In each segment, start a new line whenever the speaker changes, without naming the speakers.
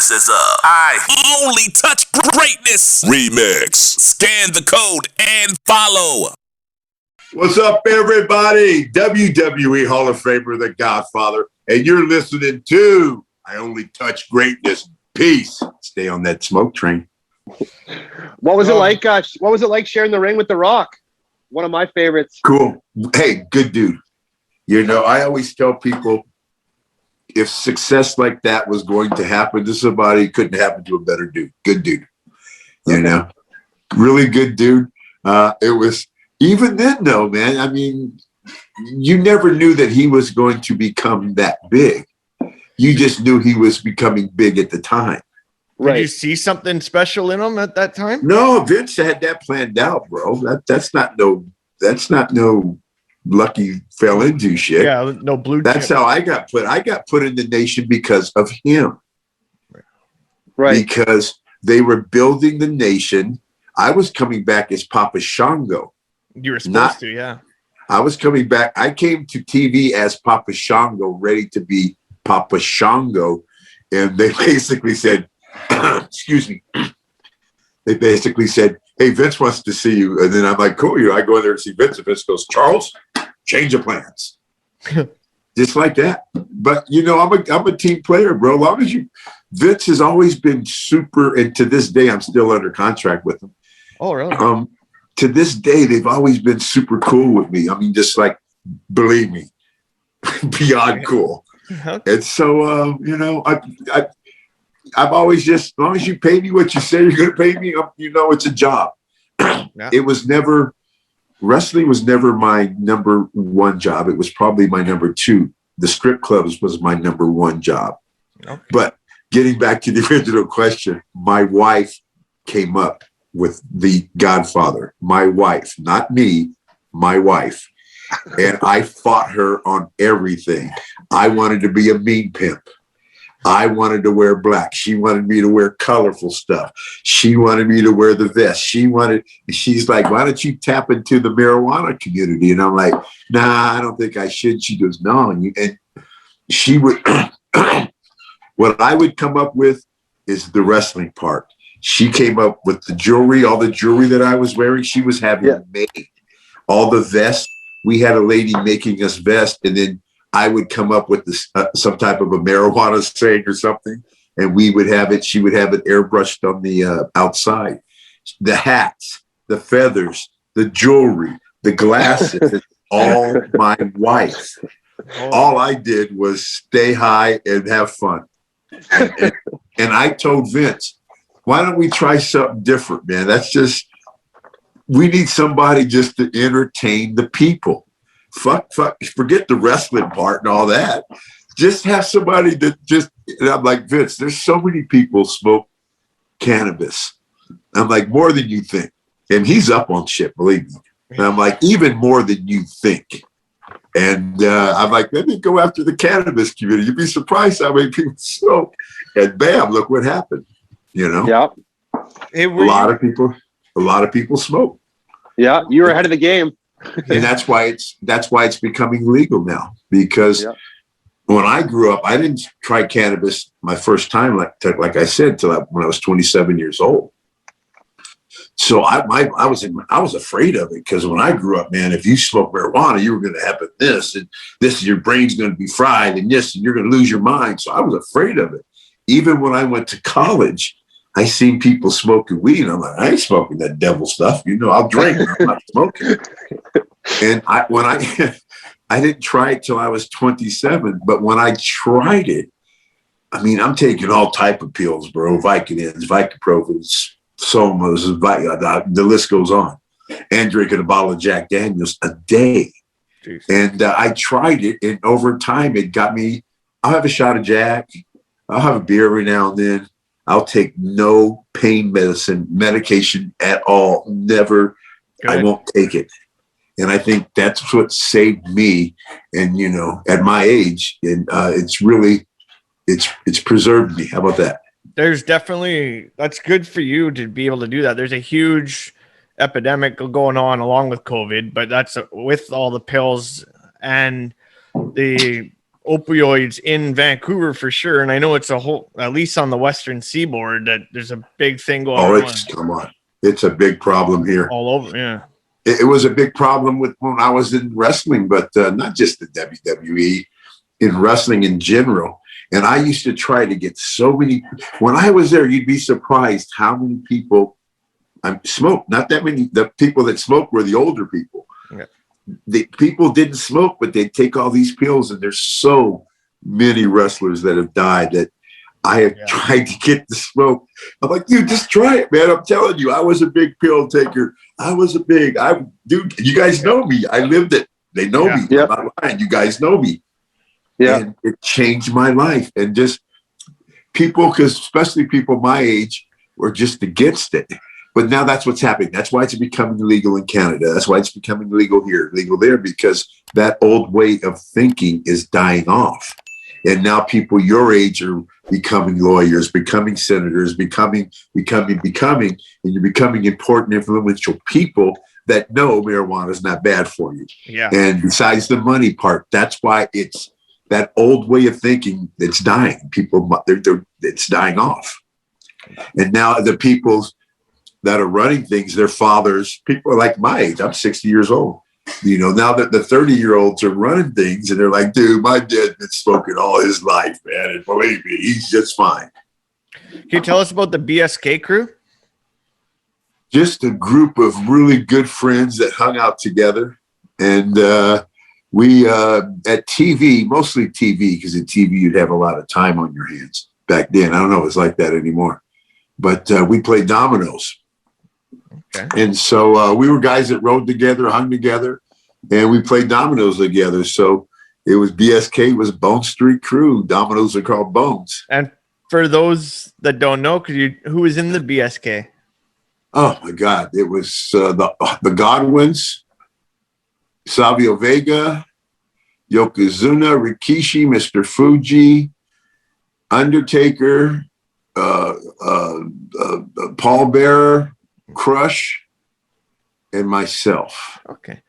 This is I Only Touch Greatness Remix. Scan the code and follow.
What's up, everybody? WWE Hall of Famer, the Godfather, and you're listening to I Only Touch Greatness. Peace. Stay on that smoke train.
What was it like? What was it like sharing the ring with The Rock? One of my favorites.
Cool. Hey, good dude. You know, I always tell people if success like that was going to happen to somebody, it couldn't happen to a better dude. Good dude. You know, really good dude. It was even then, though, man. I mean, you never knew that he was going to become that big. You just knew he was becoming big at the time.
Right. Did you see something special in him at that time?
No, Vince had that planned out, bro. That's not no lucky fell into shit.
Yeah, no blue.
That's how I got put. I got put in the nation because of him.
Right.
Because they were building the nation. I was coming back as Papa Shango.
You were supposed to, yeah.
I was coming back. I came to TV as Papa Shango, ready to be Papa Shango. And they basically said, excuse me. They basically said, hey, Vince wants to see you. And then I'm like, cool. I go in there and see Vince. And Vince goes, Charles, change of plans. Just like that. But, you know, I'm a team player, bro. As long as Vince has always been super. And to this day, I'm still under contract with him.
Oh, really?
To this day, they've always been super cool with me. I mean, just like, believe me, beyond cool. And so, you know, I've always just, as long as you pay me what you say you're going to pay me, you know, it's a job. Yeah. It was never, wrestling was never my number one job. It was probably my number two. The strip clubs was my number one job. Okay. But getting back to the original question, my wife came up with the Godfather. My wife, not me, my wife. And I fought her on everything. I wanted to be a mean pimp. I wanted to wear black. She wanted me to wear colorful stuff. She wanted me to wear the vest. She's like, why don't you tap into the marijuana community? And I'm like, nah, I don't think I should. She goes, no. And she would, what I would come up with is the wrestling part. She came up with the jewelry, all the jewelry that I was wearing. She was having made. All the vests. We had a lady making us vests, and then I would come up with this, some type of a marijuana saying or something, and we would have it. She would have it airbrushed on the outside. The hats, the feathers, the jewelry, the glasses, all my wife. All I did was stay high and have fun. And I told Vince, why don't we try something different, man? We need somebody just to entertain the people. Forget the wrestling part and all that. Just have somebody that and I'm like, Vince, there's so many people smoke cannabis. I'm like, more than you think. And he's up on shit, believe me. And I'm like, even more than you think. And I'm like, let me go after the cannabis community. You'd be surprised how many people smoke. And bam, look what happened. You know?
Yeah.
A lot of people smoke.
Yeah, you were ahead of the game.
And that's why it's becoming legal now. Because when I grew up, I didn't try cannabis my first time, like I said, when I was 27 years old. So I was afraid of it, because when I grew up, man, if you smoke marijuana, you were going to happen this, and this, your brain's going to be fried, and this, and you're going to lose your mind. So I was afraid of it. Even when I went to college, I seen people smoking weed. And I'm like, I ain't smoking that devil stuff. You know, I'll drink. I'm not smoking. And I didn't try it till I was 27. But when I tried it, I mean, I'm taking all type of pills, bro. Vicodins, Vicodins, Somas, the list goes on. And drinking a bottle of Jack Daniels a day. Jeez. And I tried it. And over time, it got me, I'll have a shot of Jack. I'll have a beer every now and then. I'll take no pain medication at all. Never. Good. I won't take it. And I think that's what saved me. And, you know, at my age, and it's preserved me. How about that?
There's definitely, that's good for you to be able to do that. There's a huge epidemic going on along with COVID, but that's with all the pills and the opioids in Vancouver for sure. And I know it's a whole, at least on the Western Seaboard, that there's a big thing going on.
Come on. It's a big problem here.
All over, yeah.
It was a big problem when I was in wrestling, but not just the WWE, in wrestling in general. And I used to try to get so many. When I was there, you'd be surprised how many people smoked. Not that many. The people that smoked were the older people.
Yeah.
The people didn't smoke, but they'd take all these pills. And there's so many wrestlers that have died that I have tried to get to smoke. I'm like, dude, just try it, man. I'm telling you, I was a big pill taker. Dude, you guys know me. I lived it. They know me.
Yep.
I'm not lying. You guys know me.
Yeah.
And it changed my life. And just people, because especially people my age, were just against it. But now that's what's happening. That's why it's becoming legal in Canada. That's why it's becoming legal here, legal there, because that old way of thinking is dying off. And now people your age are becoming lawyers, becoming senators, becoming, and you're becoming important, influential people that know marijuana is not bad for you.
Yeah.
And besides the money part, that's why it's that old way of thinking that's dying. People, it's dying off. And now the people that are running things, their fathers, people are like my age. I'm 60 years old. You know, now that the 30-year-olds are running things and they're like, dude, my dad's been smoking all his life, man. And believe me, he's just fine.
Can you tell us about the BSK crew?
Just a group of really good friends that hung out together. And we, at TV, mostly TV, because at TV you'd have a lot of time on your hands back then. I don't know if it's like that anymore. But we played dominoes. Okay. And so we were guys that rode together, hung together, and we played dominoes together. So it was BSK, was Bone Street Crew. Dominoes are called Bones.
And for those that don't know, who was in the BSK?
Oh my God. It was the Godwins, Savio Vega, Yokozuna, Rikishi, Mr. Fuji, Undertaker, Paul Bearer, Crush, and myself.
Okay.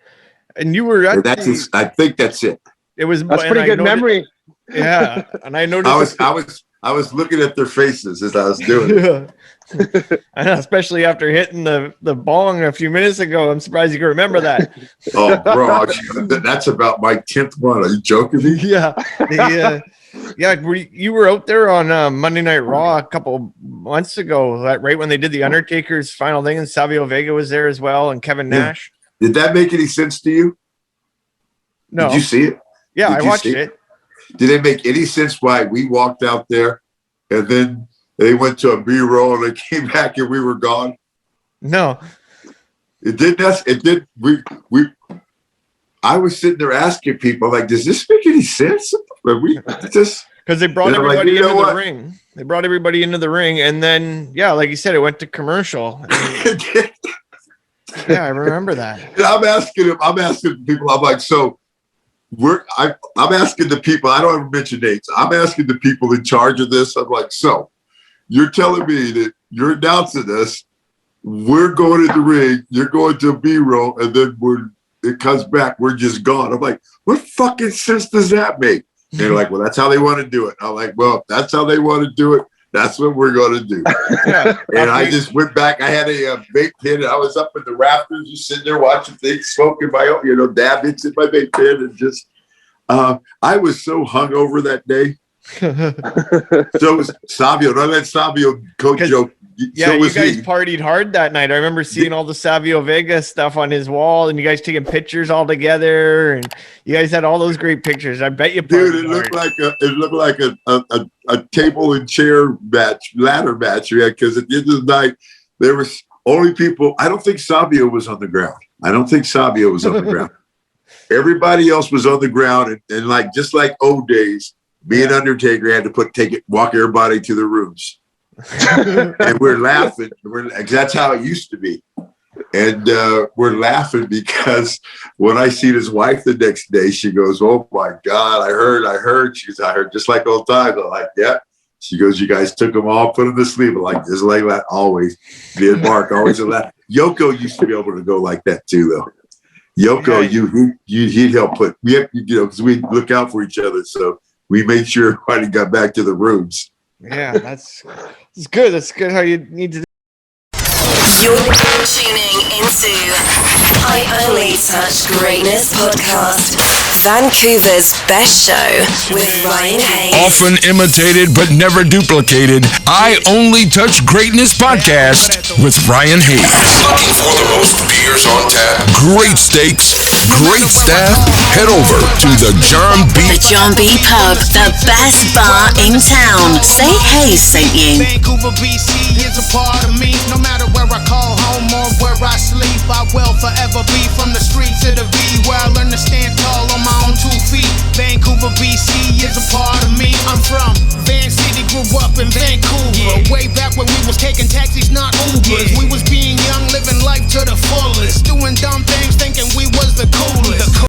And you were actually,
I think that's it.
That's pretty good memory.
Yeah. And I noticed
I was looking at their faces as I was doing it.
I know, especially after hitting the bong a few minutes ago. I'm surprised you can remember that.
Oh, bro, that's about my 10th one. Are you joking me?
Yeah. Yeah, you were out there on Monday Night Raw a couple months ago, right when they did the Undertaker's final thing, and Savio Vega was there as well, and Kevin Nash.
Did that make any sense to you?
No.
Did you see it?
Yeah, I watched it.
Did it make any sense why we walked out there and then they went to a B-roll and they came back and we were gone?
No.
It didn't. It did. I was sitting there asking people, like, does this make any sense? Because
they brought everybody into the ring. They brought everybody into the ring, and then like you said, it went to commercial. Yeah, I remember that.
I'm asking people. I'm like, so I'm asking the people. I don't ever mention names. I'm asking the people in charge of this. I'm like, so you're telling me that you're announcing this? We're going to the ring. You're going to B-roll, and then it comes back. We're just gone. I'm like, what fucking sense does that make? And they're like, well, that's how they want to do it. I'm like, well, if that's how they want to do it, that's what we're going to do. And I just went back. I had a vape pen. I was up in the rafters, just sitting there watching things, smoking my own, dab hits in my vape pen. And just, I was so hungover that day. So was Savio. Don't let Savio coach joke.
Yeah, so you guys partied hard that night. I remember seeing all the Savio Vega stuff on his wall, and you guys taking pictures all together, and you guys had all those great pictures. I bet you,
dude, it looked like a table and chair match, ladder match. Yeah, because at the end of the night, there was only people. I don't think Savio was on the ground. Everybody else was on the ground, and like just like old days, me and Undertaker had to walk everybody to the rooms. And we're laughing. That's how it used to be. And we're laughing because when I see his wife the next day, she goes, oh my God, I heard. She goes, I heard just like old times. I'm like, yeah. She goes, you guys took them all, put them to sleep. I'm like, just like that, always. Me and Mark always laugh. Yoko used to be able to go like that too, though. Yoko, he'd help put, because we look out for each other. So we made sure everybody got back to the rooms.
Yeah, that's good. That's good how you need to.
You're tuning into I Only Touch Greatness podcast, Vancouver's best show with Ryan Hayes.
Often imitated but never duplicated, I Only Touch Greatness podcast with Ryan Hayes. Looking for the most beers on tap, great steaks, great staff? Head over to the John B.
The John B. Pub, the best bar in town. Say Hayes sent you.
Vancouver, BC is a part of me. No matter where I call home or where I sleep, I will forever be from the street to the V, where I learn to stand tall on my own 2 feet. Vancouver, BC is a part of me. I'm from Van City, grew up in Vancouver. Way back when we was taking taxis, not Ubers. We was being young, living life to the fullest, doing dumb things